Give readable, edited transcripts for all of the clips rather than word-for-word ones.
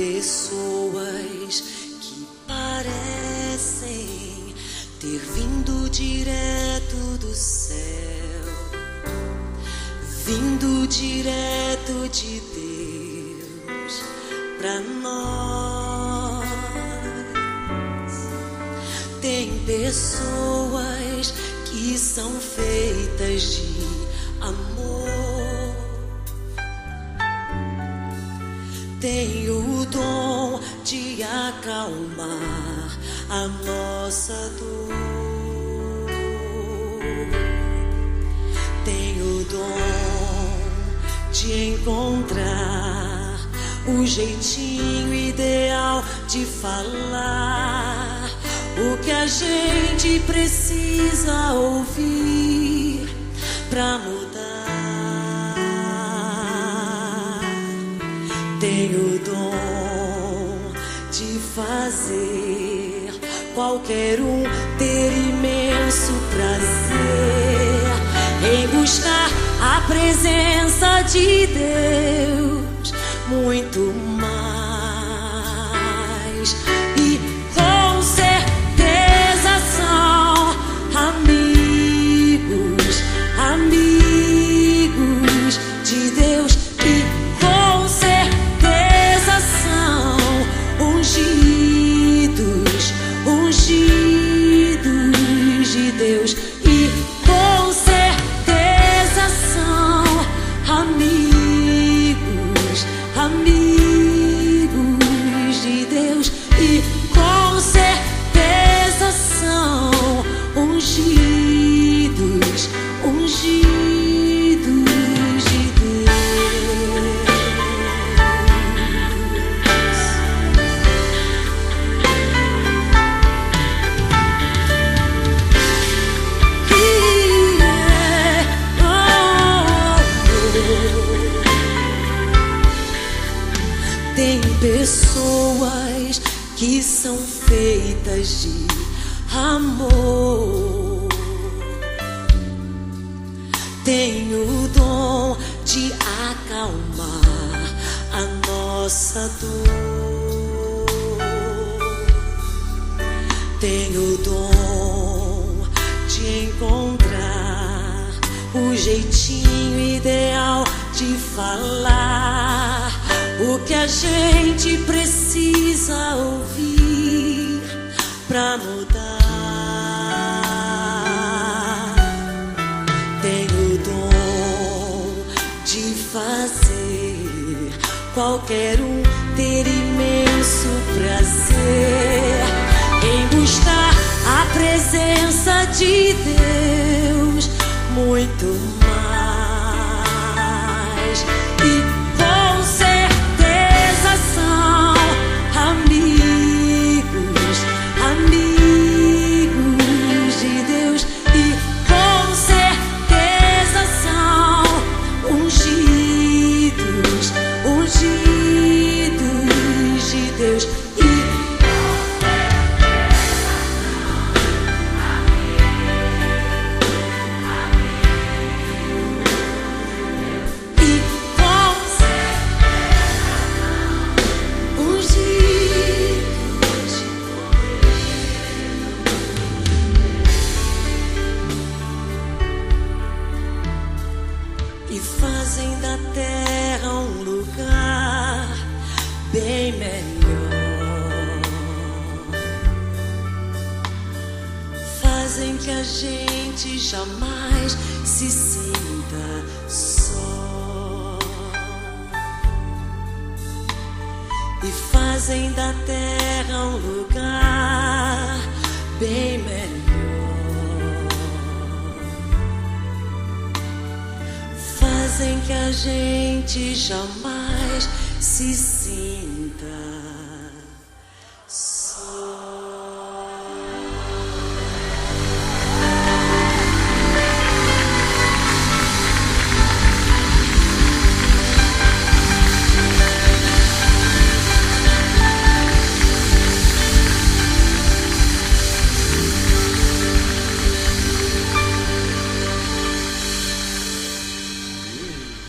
pessoas que parecem ter vindo direto do céu, vindo direto de Deus pra nós. Tem pessoas que são feitas de amor, tem o dom de acalmar a nossa dor, tem o dom de encontrar o jeitinho ideal de falar o que a gente precisa ouvir pra mudar. Tem o dom de fazer qualquer um ter imenso prazer em buscar a presença de Deus muito mais. E com certeza são amigos, amigos de Deus. E com certeza são ungidos, ungidos de Deus. E com certeza são amigos, amigos de Deus. E com certeza são ungidos, ungidos de Deus. Tem pessoas que são feitas de amor, tem o dom de acalmar a nossa dor, tem o dom de encontrar o jeitinho ideal de falar o que a gente precisa ouvir pra mudar. Tem o dom de fazer qualquer um ter imenso prazer em buscar a presença de Deus muito mais. E com certeza são amigos, amigos de Deus. E com certeza são ungidos, ungidos de Deus. E fazem da terra um lugar bem melhor, fazem que a gente jamais se sinta só, e fazem da terra um lugar bem melhor, fazem que a gente jamais se sinta só.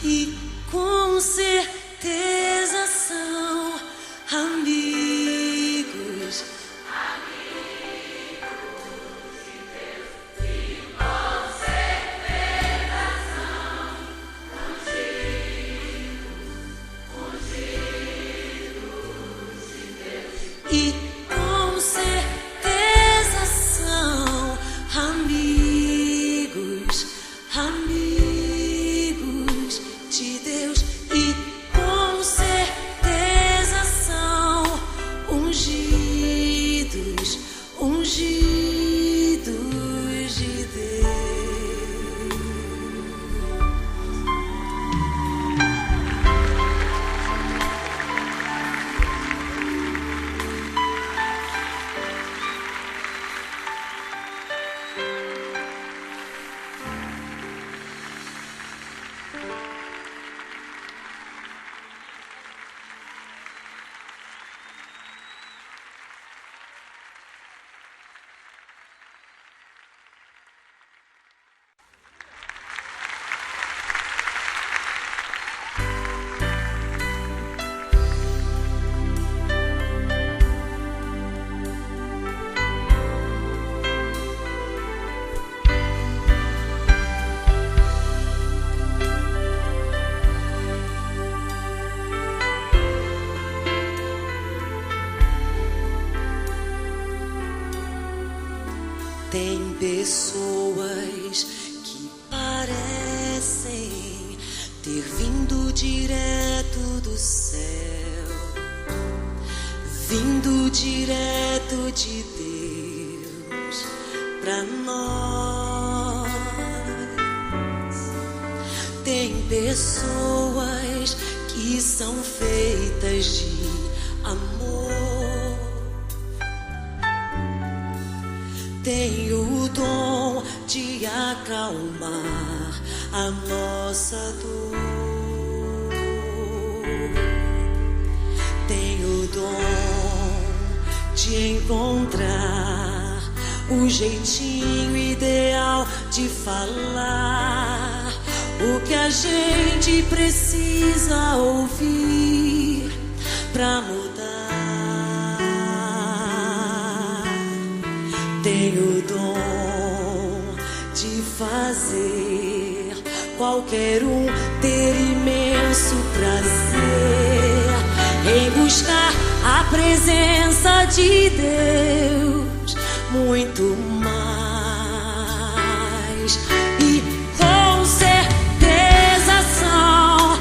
E com certeza são Tem pessoas que parecem ter vindo direto do céu, vindo direto de Deus pra nós. Tem pessoas que são feitas de amor, tem o dom de acalmar a nossa dor, tem o dom de encontrar o jeitinho ideal de falar o que a gente precisa ouvir pra mudar. Tem o dom de fazer qualquer um ter imenso prazer em buscar a presença de Deus muito mais. E com certeza são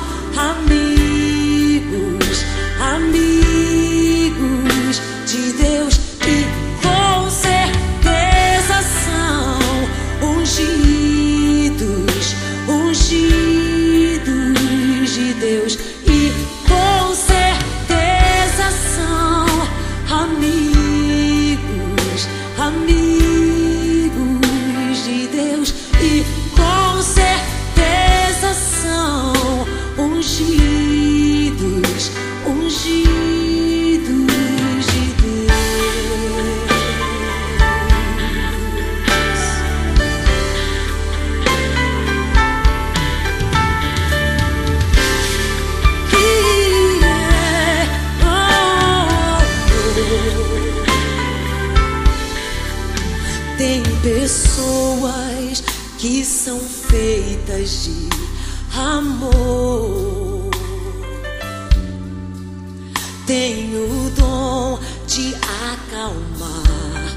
amigos, amigos de Deus. E com certeza são ungidos, ungidos de Deus. E com certeza são amigos, amigos de Deus. E com certeza são ungidos, ungidos de Deus. Tem pessoas que são feitas de amor,